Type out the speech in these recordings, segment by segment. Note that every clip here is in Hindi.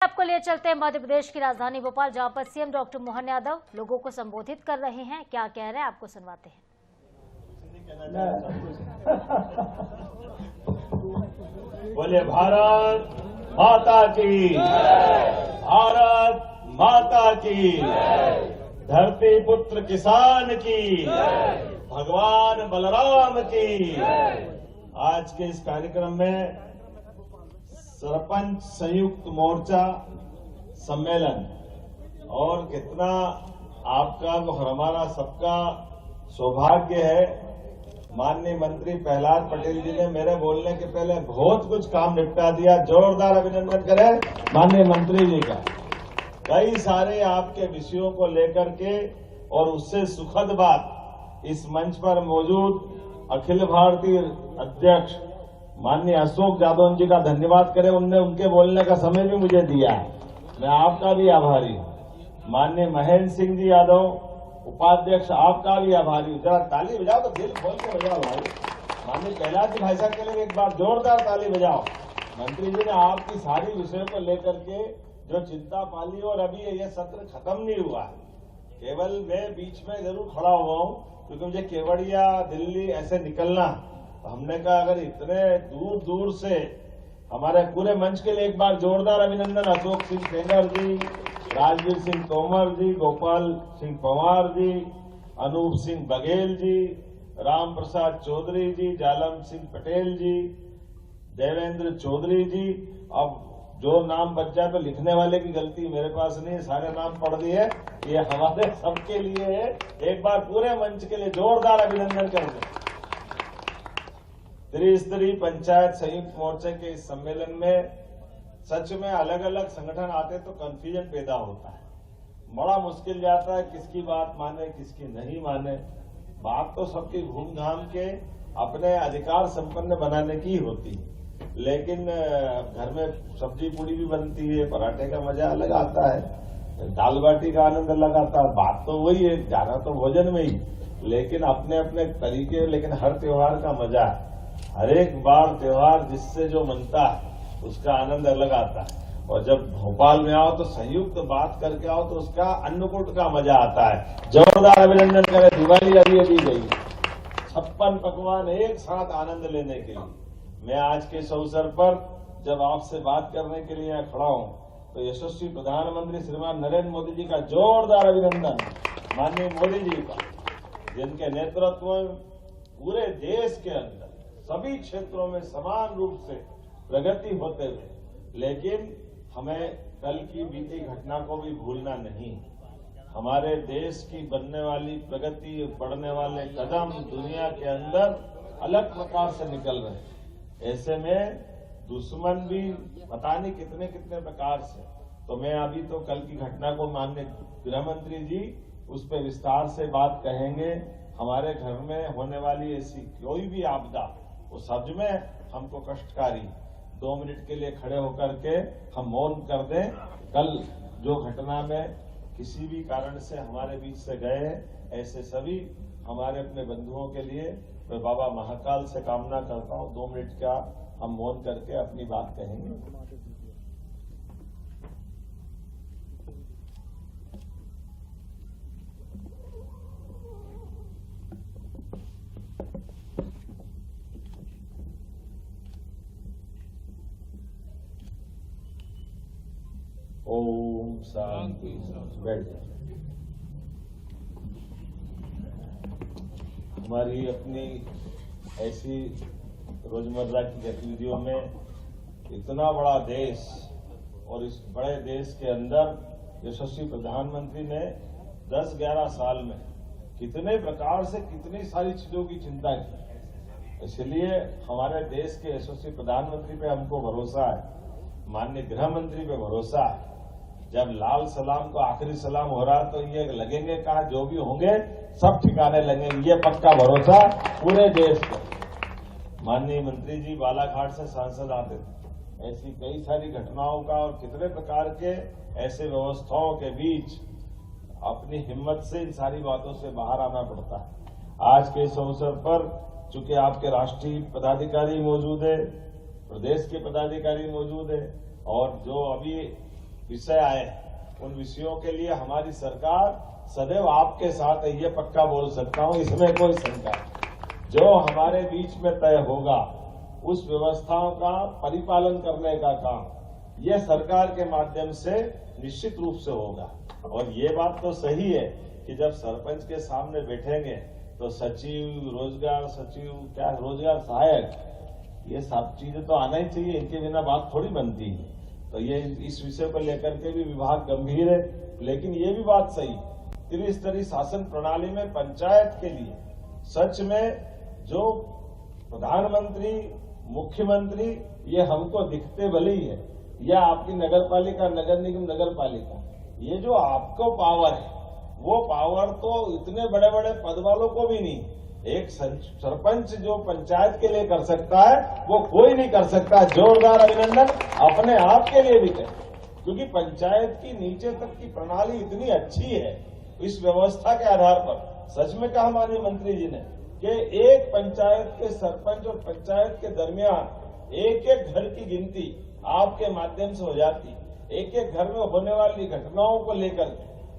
आपको लिए चलते हैं मध्य प्रदेश की राजधानी भोपाल, जहां पर सीएम डॉक्टर मोहन यादव लोगों को संबोधित कर रहे हैं। क्या कह रहे हैं आपको सुनवाते हैं। बोले भारत माता की, भारत माता की, धरती पुत्र किसान की, भगवान बलराम की। आज के इस कार्यक्रम में सरपंच संयुक्त मोर्चा सम्मेलन और कितना आपका और हमारा सबका सौभाग्य है। माननीय मंत्री प्रहलाद पटेल जी ने मेरे बोलने के पहले बहुत कुछ काम निपटा दिया। जोरदार अभिनंदन करें माननीय मंत्री जी का। कई सारे आपके विषयों को लेकर के और उससे सुखद बात इस मंच पर मौजूद अखिल भारतीय अध्यक्ष माननीय अशोक यादव जी का धन्यवाद करें। उनने उनके बोलने का समय भी मुझे दिया है, मैं आपका भी आभारी हूं। माननीय महेंद्र सिंह जी यादव उपाध्यक्ष, आपका भी आभारी हूं। जरा ताली बजाओ तो दिल खोल के बजाओ भाई। माननीय प्रहलाद जी भाई साहब के लिए एक बार जोरदार ताली बजाओ। मंत्री जी ने आपकी सारी विषयों को लेकर के जो चिंता पाली, और अभी ये सत्र खत्म नहीं हुआ है। केवल मैं बीच में जरूर खड़ा हुआ हूं क्योंकि मुझे केवड़िया दिल्ली ऐसे निकलना। हमने कहा अगर इतने दूर दूर से हमारे पूरे मंच के लिए एक बार जोरदार अभिनंदन। अशोक सिंह सेंगर जी, राजवीर सिंह तोमर जी, गोपाल सिंह पंवार जी, अनूप सिंह बघेल जी, राम प्रसाद चौधरी जी, जालम सिंह पटेल जी, देवेंद्र चौधरी जी। अब जो नाम बच जाए तो लिखने वाले की गलती मेरे पास नहीं है, सारे नाम पढ़ दिए। ये हमारे सबके लिए है। एक बार पूरे मंच के लिए जोरदार अभिनंदन कर दें। त्रिस्तरीय पंचायत संयुक्त मोर्चे के इस सम्मेलन में सच में अलग अलग संगठन आते तो कंफ्यूजन पैदा होता है। बड़ा मुश्किल जाता है किसकी बात माने किसकी नहीं माने। बात तो सबकी घूम घाम के अपने अधिकार संपन्न बनाने की होती है, लेकिन घर में सब्जी पूड़ी भी बनती है, पराठे का मजा अलग आता है, दाल बाटी का आनंद अलग आता है। बात तो वही है, जाना तो भोजन में ही, लेकिन अपने अपने तरीके। लेकिन हर त्योहार का मजा है, हर एक बार त्योहार जिससे जो मनता है उसका आनंद अलग आता है। और जब भोपाल में आओ तो संयुक्त बात करके आओ तो उसका अन्नकूट का मजा आता है। जोरदार अभिनंदन करें। दिवाली अभी अभी गई, 56 पकवान एक साथ आनंद लेने के लिए। मैं आज के इस अवसर पर जब आपसे बात करने के लिए खड़ा हूं तो यशस्वी प्रधानमंत्री श्रीमान नरेंद्र मोदी जी का जोरदार अभिनंदन। माननीय मोदी जी का, जिनके नेतृत्व में पूरे देश के अंदर सभी क्षेत्रों में समान रूप से प्रगति होते हुए, लेकिन हमें कल की बीती घटना को भी भूलना नहीं। हमारे देश की बनने वाली प्रगति, बढ़ने वाले कदम दुनिया के अंदर अलग प्रकार से निकल रहे हैं। ऐसे में दुश्मन भी पता नहीं कितने कितने प्रकार से। तो मैं अभी तो कल की घटना को माननीय गृह मंत्री जी उस पर विस्तार से बात कहेंगे। हमारे घर में होने वाली ऐसी कोई भी आपदा वो सच में हमको कष्टकारी। 2 मिनट के लिए खड़े होकर के हम मौन कर दें। कल जो घटना में किसी भी कारण से हमारे बीच से गए, ऐसे सभी हमारे अपने बंधुओं के लिए मैं बाबा महाकाल से कामना करता हूं 2 मिनट का हम मौन करके अपनी बात कहेंगे। ओम शांति। बैठ जाए। हमारी अपनी ऐसी रोजमर्रा की गतिविधियों में इतना बड़ा देश, और इस बड़े देश के अंदर यशस्वी प्रधानमंत्री ने 10-11 साल में कितने प्रकार से कितनी सारी चीजों की चिंता की। इसलिए हमारे देश के यशस्वी प्रधानमंत्री पे हमको भरोसा है, माननीय गृह मंत्री पे भरोसा है। जब लाल सलाम को आखिरी सलाम हो रहा तो ये लगेंगे कहा जो भी होंगे सब ठिकाने लगेंगे, ये पक्का भरोसा पूरे देश को। माननीय मंत्री जी बालाघाट से सांसद आते थे, ऐसी कई सारी घटनाओं का और कितने प्रकार के ऐसे व्यवस्थाओं के बीच अपनी हिम्मत से इन सारी बातों से बाहर आना पड़ता है। आज के इस अवसर पर चूंकि आपके राष्ट्रीय पदाधिकारी मौजूद है, प्रदेश के पदाधिकारी मौजूद है, और जो अभी विषय आए उन विषयों के लिए हमारी सरकार सदैव आपके साथ है, ये पक्का बोल सकता हूं, इसमें कोई शंका नहीं। जो हमारे बीच में तय होगा उस व्यवस्थाओं का परिपालन करने का काम ये सरकार के माध्यम से निश्चित रूप से होगा। और ये बात तो सही है कि जब सरपंच के सामने बैठेंगे तो सचिव, रोजगार सचिव, क्या रोजगार सहायक, ये सब चीजें तो आना ही चाहिए, इनके बिना बात थोड़ी बनती है। तो ये इस विषय को लेकर के भी विभाग गंभीर है। लेकिन ये भी बात सही, त्रिस्तरीय शासन प्रणाली में पंचायत के लिए सच में जो प्रधानमंत्री, मुख्यमंत्री ये हमको दिखते भले ही है, या आपकी नगर पालिका, नगर निगम, नगर पालिका, ये जो आपको पावर है वो पावर तो इतने बड़े बड़े पद वालों को भी नहीं। एक सरपंच जो पंचायत के लिए कर सकता है वो कोई नहीं कर सकता। जोरदार अभिनंदन अपने आप के लिए भी करें, क्योंकि पंचायत की नीचे तक की प्रणाली इतनी अच्छी है इस व्यवस्था के आधार पर। सच में कहा माननीय मंत्री जी ने कि एक पंचायत के सरपंच और पंचायत के दरमियान एक एक घर की गिनती आपके माध्यम से हो जाती, एक एक घर में होने वाली घटनाओं को लेकर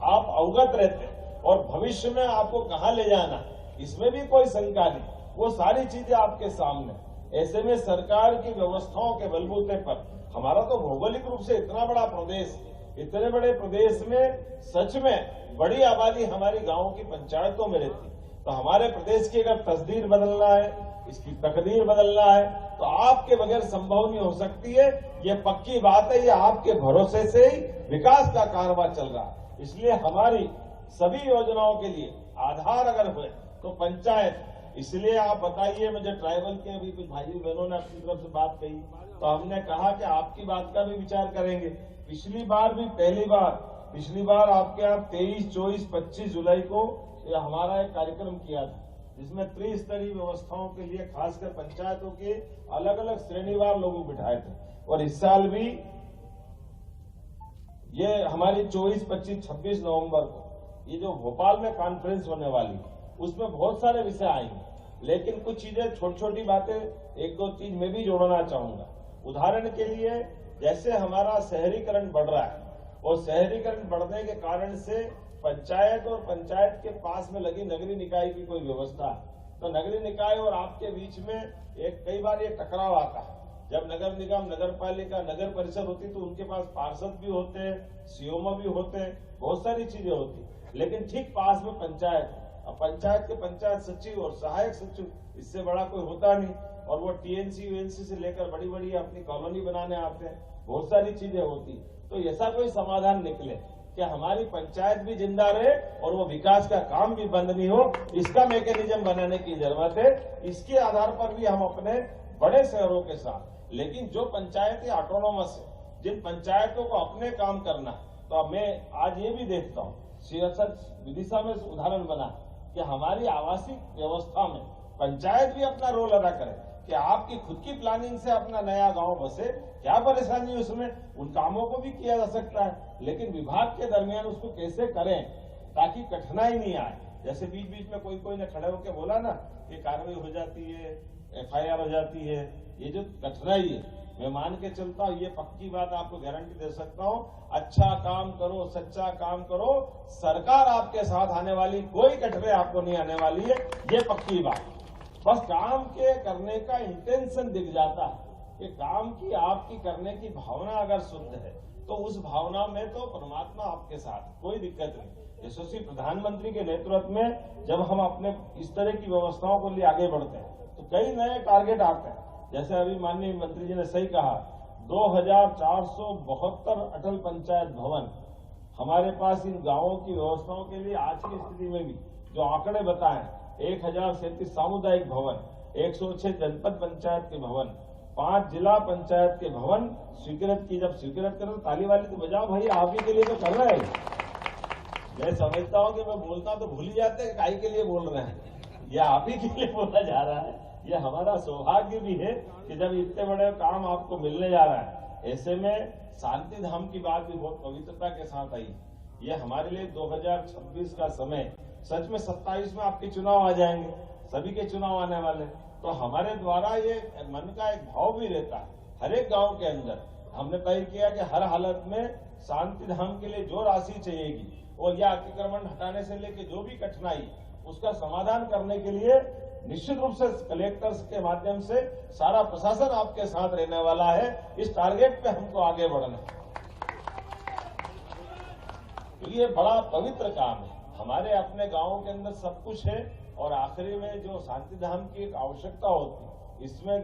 आप अवगत रहते और भविष्य में आपको कहां ले जाना इसमें भी कोई शंका नहीं, वो सारी चीजें आपके सामने। ऐसे में सरकार की व्यवस्थाओं के बलबूते पर हमारा तो भौगोलिक रूप से इतना बड़ा प्रदेश, इतने बड़े प्रदेश में सच में बड़ी आबादी हमारी गांवों की पंचायतों में रहती, तो हमारे प्रदेश की अगर तस्दीर बदलना है, इसकी तकदीर बदलना है तो आपके बगैर संभव नहीं हो सकती है। ये पक्की बात है, ये आपके भरोसे से ही विकास का कारवां चल रहा है। इसलिए हमारी सभी योजनाओं के लिए आधार अगर हुए तो पंचायत। इसलिए आप बताइए, मुझे ट्राइबल के अभी कुछ भाई बहनों ने अपनी तरफ से बात कही तो हमने कहा कि आपकी बात का भी विचार करेंगे। पिछली बार आपके यहाँ 23, 24, 25 जुलाई को हमारा एक कार्यक्रम किया था जिसमें त्रिस्तरीय व्यवस्थाओं के लिए खासकर पंचायतों के अलग अलग श्रेणीवार लोगों को बिठाए थे। और इस साल भी ये हमारी 24, 25, 26 नवंबर को ये जो भोपाल में कॉन्फ्रेंस होने वाली उसमें बहुत सारे विषय आएंगे, लेकिन कुछ चीजें छोटी छोटी बातें, एक दो चीज मैं भी जोड़ना चाहूंगा। उदाहरण के लिए जैसे हमारा शहरीकरण बढ़ रहा है और शहरीकरण बढ़ने के कारण से पंचायत और पंचायत के पास में लगी नगरीय निकाय की कोई व्यवस्था है तो नगरीय निकाय और आपके बीच में कई बार ये टकराव आता है। जब नगर निगम, नगर पालिका, नगर परिषद होती तो उनके पास पार्षद भी होते हैं, सीओमओ भी होते हैं, बहुत सारी चीजें होती, लेकिन ठीक पास में पंचायत, अब पंचायत के पंचायत सचिव और सहायक सचिव, इससे बड़ा कोई होता नहीं। और वो टीएनसी, यूएनसी से लेकर बड़ी बड़ी अपनी कॉलोनी बनाने आते हैं, बहुत सारी चीजें होती। तो ऐसा कोई समाधान निकले कि हमारी पंचायत भी जिंदा रहे और वो विकास का काम भी बंद नहीं हो, इसका मैकेनिज्म बनाने की जरूरत है। इसके आधार पर भी हम अपने बड़े शहरों के साथ, लेकिन जो पंचायतें ऑटोनोमस है, जिन पंचायतों को अपने काम करना, तो मैं आज ये भी देखता हूँ सियासत विदिशा में उदाहरण बना कि हमारी आवासीय व्यवस्था में पंचायत भी अपना रोल अदा करे कि आपकी खुद की प्लानिंग से अपना नया गांव बसे, क्या परेशानी है उसमें, उन कामों को भी किया जा सकता है, लेकिन विभाग के दरमियान उसको कैसे करें ताकि कठिनाई नहीं आए। जैसे बीच बीच में कोई ने खड़े होकर बोला ना कि कार्रवाई हो जाती है, एफआईआर हो जाती है, ये जो कठिनाई है मैं मान के चलता हूँ, ये पक्की बात आपको गारंटी दे सकता हूँ। अच्छा काम करो, सच्चा काम करो, सरकार आपके साथ आने वाली, कोई कठिनाई आपको नहीं आने वाली है, ये पक्की बात। बस काम के करने का इंटेंशन दिख जाता है कि काम की आपकी करने की भावना अगर शुद्ध है तो उस भावना में तो परमात्मा आपके साथ, कोई दिक्कत नहीं। यशस्वी प्रधानमंत्री के नेतृत्व में जब हम अपने इस तरह की व्यवस्थाओं को लिए आगे बढ़ते हैं तो कई नए टारगेट आते हैं। जैसे अभी माननीय मंत्री जी ने सही कहा, 2472 अटल पंचायत भवन हमारे पास इन गांवों की व्यवस्थाओं के लिए आज की स्थिति में भी जो आंकड़े बताएं, 1037 सामुदायिक भवन, 106 जनपद पंचायत के भवन, 5 जिला पंचायत के भवन स्वीकृत की। जब स्वीकृत करो ताली वाली तो बजाओ भाई, आप ही के लिए तो कर रहे हैं। मैं समझता हूं कि मैं बोलता हूं तो भूल ही जाते हैं काहे के लिए बोल रहे हैं, यह आप ही के लिए बोला जा रहा है। यह हमारा सौभाग्य भी है कि जब इतने बड़े काम आपको मिलने जा रहा है। ऐसे में शांति धाम की बात भी बहुत पवित्रता के साथ आई। ये हमारे लिए 2026 का समय, सच में 27 में आपके चुनाव आ जाएंगे, सभी के चुनाव आने वाले, तो हमारे द्वारा ये मन का एक भाव भी रहता है हर एक गांव के अंदर। हमने तय किया कि हर हालत में शांति धाम के लिए जो राशि चाहिएगी और यह अतिक्रमण हटाने से लेकर जो भी कठिनाई उसका समाधान करने के लिए निश्चित रूप से कलेक्टर्स के माध्यम से सारा प्रशासन आपके साथ रहने वाला है। इस टारगेट पे हमको आगे बढ़ना है। तो ये बड़ा पवित्र काम है। हमारे अपने गांवों के अंदर सब कुछ है और आखिरी में जो शांति धाम की एक आवश्यकता होती, इसमें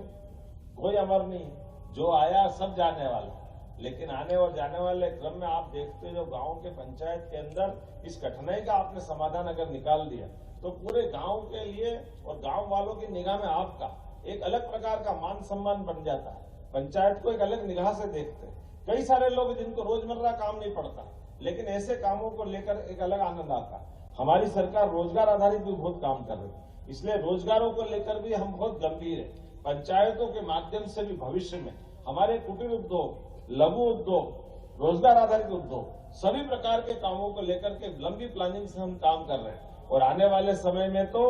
कोई अमर नहीं, जो आया सब जाने वाला। लेकिन आने और जाने वाले क्रम में आप देखते हो जो गांव के पंचायत के अंदर इस कठिनाई का आपने समाधान अगर निकाल दिया तो पूरे गांव के लिए और गांव वालों की निगाह में आपका एक अलग प्रकार का मान सम्मान बन जाता है। पंचायत को एक अलग निगाह से देखते हैं। कई सारे लोग जिनको रोजमर्रा काम नहीं पड़ता, लेकिन ऐसे कामों को लेकर एक अलग आनंद आता है। हमारी सरकार रोजगार आधारित भी बहुत काम कर रही है, इसलिए रोजगारों को लेकर भी हम बहुत गंभीर है। पंचायतों के माध्यम से भी भविष्य में हमारे कुटीर उद्योग, लघु उद्योग, रोजगार आधारित उद्योग, सभी प्रकार के कामों को लेकर के लंबी प्लानिंग से हम काम कर रहे हैं। और आने वाले समय में तो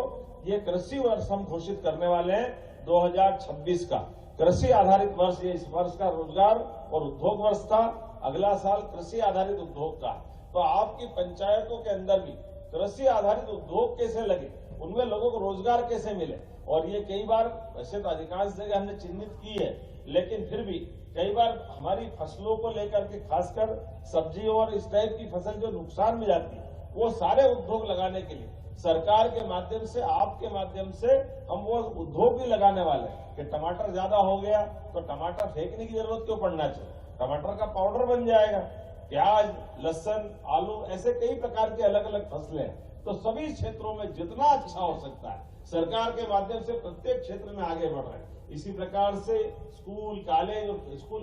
ये कृषि वर्ष हम घोषित करने वाले हैं 2026 का कृषि आधारित वर्ष। ये इस वर्ष का रोजगार और उद्योग वर्ष था, अगला साल कृषि आधारित उद्योग का। तो आपकी पंचायतों के अंदर भी कृषि आधारित उद्योग कैसे लगे, उनमें लोगों को रोजगार कैसे मिले। और ये कई बार, वैसे तो अधिकांश जगह हमने चिन्हित की है, लेकिन फिर भी कई बार हमारी फसलों को लेकर के, खासकर सब्जी और इस टाइप की फसल जो नुकसान में जाती है, वो सारे उद्योग लगाने के लिए सरकार के माध्यम से, आपके माध्यम से हम वो उद्योग भी लगाने वाले हैं कि टमाटर ज्यादा हो गया तो टमाटर फेंकने की जरूरत क्यों पड़ना चाहिए, टमाटर का पाउडर बन जाएगा। प्याज, लहसुन, आलू, ऐसे कई प्रकार के अलग अलग फसलें हैं। तो सभी क्षेत्रों में जितना अच्छा हो सकता है सरकार के माध्यम से प्रत्येक क्षेत्र में आगे बढ़ रहे हैं। इसी प्रकार से स्कूल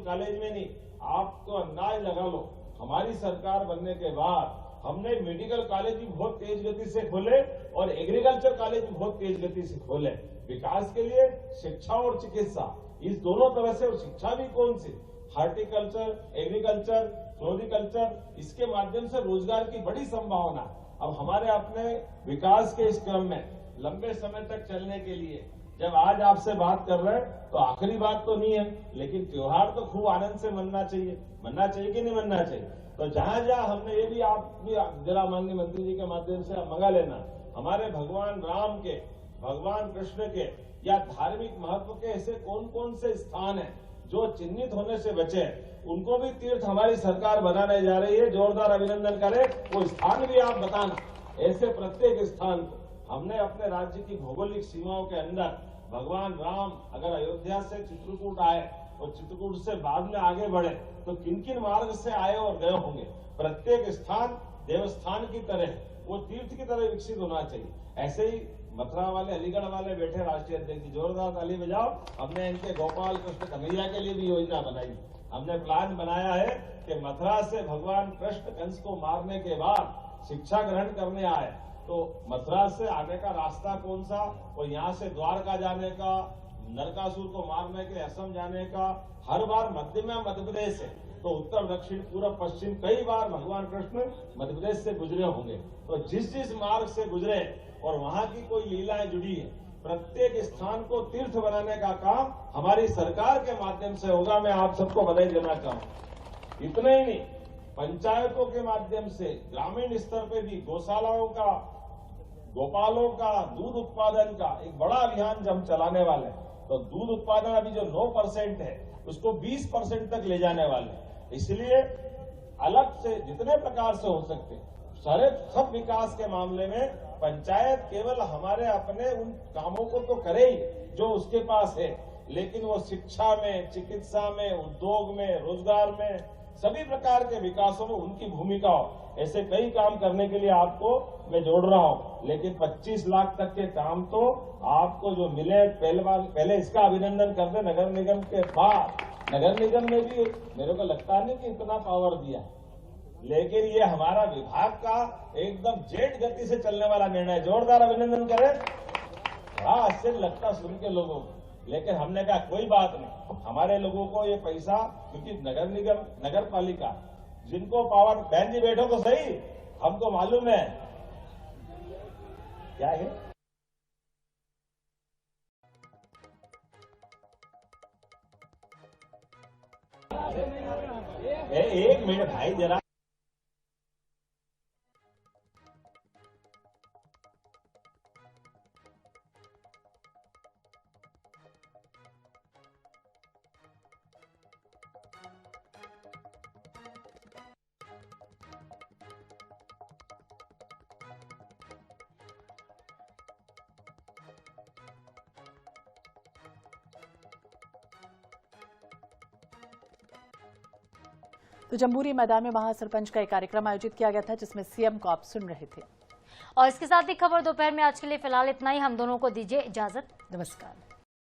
कॉलेज में नहीं, आप तो अंदाज लगा लो, हमारी सरकार बनने के बाद हमने मेडिकल कॉलेज भी बहुत तेज गति से खोले और एग्रीकल्चर कॉलेज भी बहुत तेज गति से खोले। विकास के लिए शिक्षा और चिकित्सा, इस दोनों तरह से। और शिक्षा भी कौन सी, हार्टिकल्चर, एग्रीकल्चर, फ्लोरिकल्चर, इसके माध्यम से रोजगार की बड़ी संभावना। अब हमारे अपने विकास के इस क्रम में लंबे समय तक चलने के लिए जब आज आपसे बात कर रहे हैं तो आखिरी बात तो नहीं है, लेकिन त्योहार तो खूब आनंद से मनना चाहिए कि नहीं मनना चाहिए। तो जहां जहां हमने ये भी आप भी जरा माननीय मंत्री जी के माध्यम से मंगा लेना, हमारे भगवान राम के, भगवान कृष्ण के या धार्मिक महत्व के ऐसे कौन कौन से स्थान हैं जो चिन्हित होने से बचे, उनको भी तीर्थ हमारी सरकार बनाने जा रही है। जोरदार अभिनंदन करें। वो स्थान भी आप बताना। ऐसे प्रत्येक स्थान को हमने अपने राज्य की भौगोलिक सीमाओं के अंदर, भगवान राम अगर अयोध्या से चित्रकूट आए और चित्रकूट से बाद में आगे बढ़े तो किन किन मार्ग से आए और गए होंगे, प्रत्येक स्थान देवस्थान की तरह, वो तीर्थ की तरह विकसित होना चाहिए। ऐसे ही मथुरा वाले, अलीगढ़ वाले बैठे राष्ट्रीय अध्यक्ष जी, जोरदार ताली बजाओ। हमने इनके गोपाल कृष्ण कन्हैया के लिए भी योजना बनाई। हमने प्लान बनाया है कि मथुरा से भगवान कृष्ण कंस को मारने के बाद शिक्षा ग्रहण करने आए तो मथुरा से आने का रास्ता कौन सा, और यहाँ से द्वारका जाने का, नरकासुर को मारने के असम जाने का, हर बार मध्य प्रदेश है तो उत्तर, दक्षिण, पूर्व, पश्चिम, कई बार भगवान कृष्ण मध्य प्रदेश से गुजरे होंगे। तो जिस जिस मार्ग से गुजरे और वहां की कोई लीलाएं जुड़ी है, प्रत्येक स्थान को तीर्थ बनाने का काम हमारी सरकार के माध्यम से होगा। मैं आप सबको बधाई देना चाहूंगा। इतना ही नहीं, पंचायतों के माध्यम से ग्रामीण स्तर पे भी गौशालाओं का, गोपालों का, दूध उत्पादन का एक बड़ा अभियान जब हम चलाने वाले हैं। तो दूध उत्पादन अभी जो 9% है उसको 20% तक ले जाने वाले हैं। इसलिए अलग से जितने प्रकार से हो सकते सारे सब विकास के मामले में पंचायत केवल हमारे अपने उन कामों को तो करे ही जो उसके पास है, लेकिन वो शिक्षा में, चिकित्सा में, उद्योग में, रोजगार में, सभी प्रकार के विकासों में उनकी भूमिका हो। ऐसे कई काम करने के लिए आपको मैं जोड़ रहा हूं। लेकिन 25 लाख तक के काम तो आपको जो मिले, पहले इसका अभिनंदन कर दे। नगर निगम के बाद नगर निगम ने भी मेरे को लगता नहीं कि इतना पावर दिया, लेकिन ये हमारा विभाग का एकदम जेट गति से चलने वाला निर्णय। जोरदार अभिनंदन करें। बड़ा आश्चर्य लगता सुन के लोगों को, लेकिन हमने कहा कोई बात नहीं, हमारे लोगों को ये पैसा, क्योंकि नगर निगम, नगर पालिका जिनको पावर, बहन जी बैठो तो सही, हमको मालूम है क्या है। एक मिनट भाई जरा। तो जम्बूरी मैदान में महासरपंच का एक कार्यक्रम आयोजित किया गया था जिसमें सीएम को आप सुन रहे थे। और इसके साथ ही खबर दोपहर में आज के लिए फिलहाल इतना ही। हम दोनों को दीजिए इजाजत। नमस्कार।